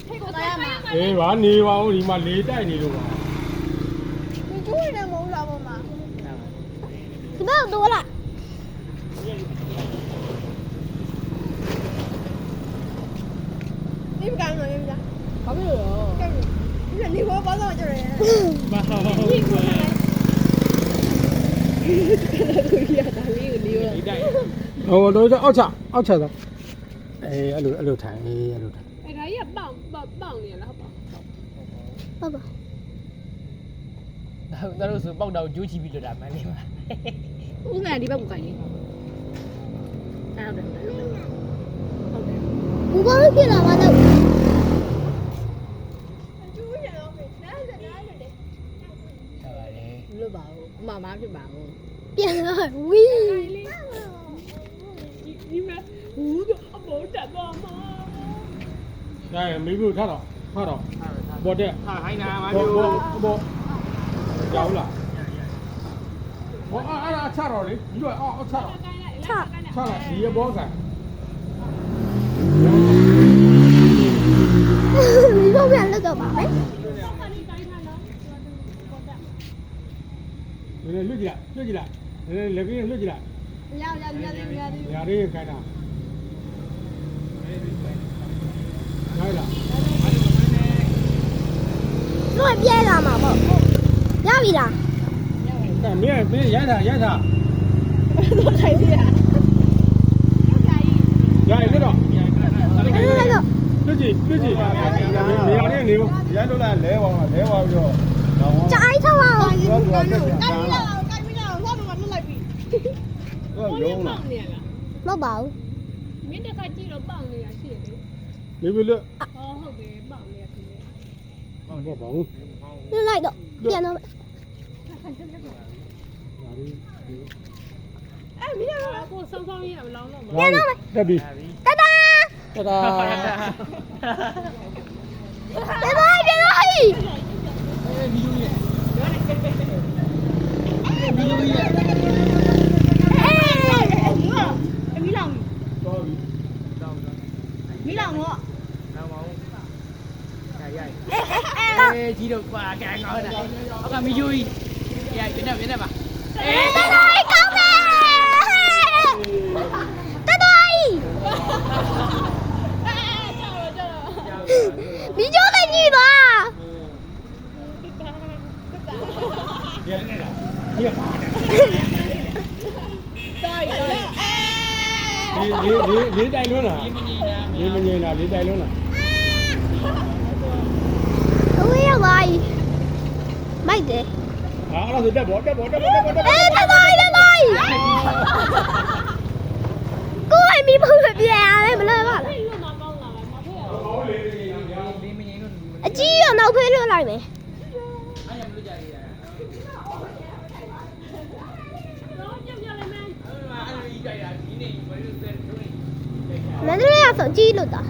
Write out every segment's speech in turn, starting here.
အေးပါနေပါဦးဒီမှာလေတိုက်နေလို့ပါ你就是那毛啥不嘛？怎么多了？你不干了，你不干？ဘာဖြစ်လို့လဲ干了。你说你我包到就是。ဘာဟုတ်ဟုတ်你过来。ကိုရတာလေးကိုလေးရော လေတိုက်ဟိုတော့အောက်ချတော့အေးအဲ့လိုထိုင်အေးအဲ့လိုထိုင် အဲ့ဒါကြီးကပေါင်နေရလားဟုတ်ပါ爸爸。咱都是报道九七比的咱们的嘛。ဦးငါဒီဘက်ကိုခိုင်းနေဟုတ်တယ် 我帮你变了吗？那。是吧嘞？ လို့ပါဘူးအမမဖြစ်ပါဘူး 变了，喂。ဒီမှာဘူးတော့အမောတက်ပါမ ဒါရမေးဖို့ထားတော့ပေါ်တက် 啊，还拿嘛就。ပေါ်ရောက်လားဟောအဲ့ဒါချတော့လေဒီတော့အောက်ချတော့ချလိုက်ဒီရဘောဆိုင်你后面那个吧？哎。နည်းနည်းလွတ်ကြည့်လိုက်နည်းနည်းလက်ပြီးလွတ်ကြည့်လိုက်ညာလေးခိုင်းတာရိုက်လား那变了嘛不？要不啦？အဲ့မင်းရိုက်တာတော့ခိုင်းပြရ ရိုက်တော့那个。လွတ်ကြည့်နေရာလေးနေဘူးရိုက်လို့လားလဲပါပြီးတော့ 摘它了。တော့ယူဟတော့ိုရုံးလားနေရလား 没包。 မင်းတခါကြည့်တော့ပေါင်နေရရှိတယ်လေ မေးပြီးလွတ် ဟောဟုတ်တယ်ပေါင်နေရခင်ဗျ ဘောပါဘူး 那来的变了。အဲ့မင်းကကိုစောင်းရမလောင်းတော့မ တက်ပြီ 哒哒。တဒါ 变了，变了。မီလောင် တော်ပြီ မီလောင်တော့ 老毛。哎，知道挂干我啦。我讲没注意。呀，原来吧。哒哒，搞咩？哒哒。你就那女的。ရနေလားရပါလေးတိုင်လွန်းလားလေးမငင်လားလေးတိုင်လွန်းလား 我也来。买的。 ဟာအဲ့ဒါဆိုတက်ပေါ်哎，哒哒，哒哒。ကိုယ်မီးပုံစံပြရတယ်မလားပါလား အဲ့လိုမှပေါင်းလာပါမဖေးရ ဟောလေး 你们人都。 အကြီးရနောက်ဖေးလွှတ်လိုက်မယ် 哎呀，不家里呀。 တော့ကြောက်ကြလိုက်မယ် 俺们一家呀，今年我就在这里。 မန္တလေးကဆိုကြီးလို့တာ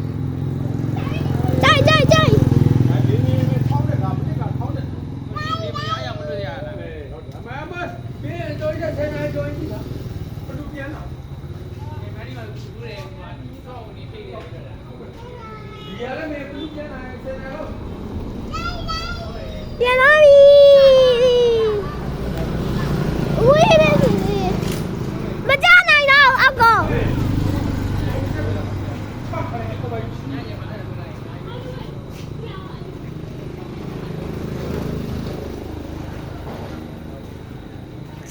ကြိုက် လေးလေးထောင်းတဲ့ကမင်းကထောင်းတဲ့ 你们家不是呀？ ဟုတ်တယ်မမဘင်းတော့ရဆယ်နိုင်တော့ကြည့်လားဘယ်လိုပြန်လာ 你们那边住的，我你说你这个。 ဒီရလည်းမဘယ်လိုပြန်လာဆယ်နိုင်တော့ ပြန်လာပြီဝေးနေပြီမကြနိုင်တော့အကောင်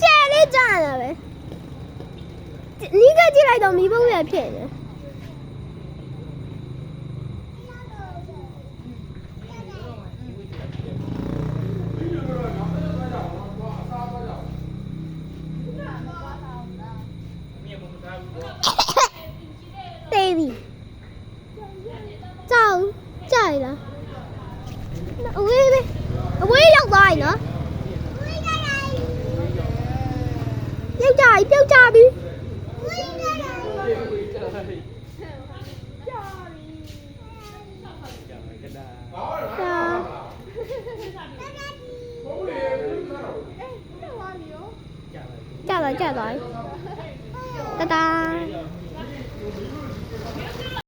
ကျဲလေးကြရပဲနီးကကြည့်လိုက်တော့မီးပုံးရဖြစ်နေ တေးပြီကြောက်ကြိုက်လားအဝေးရောက်သွားပြီနော်ပြုတ်ကြပြီဒါ ကြသွားတဒါ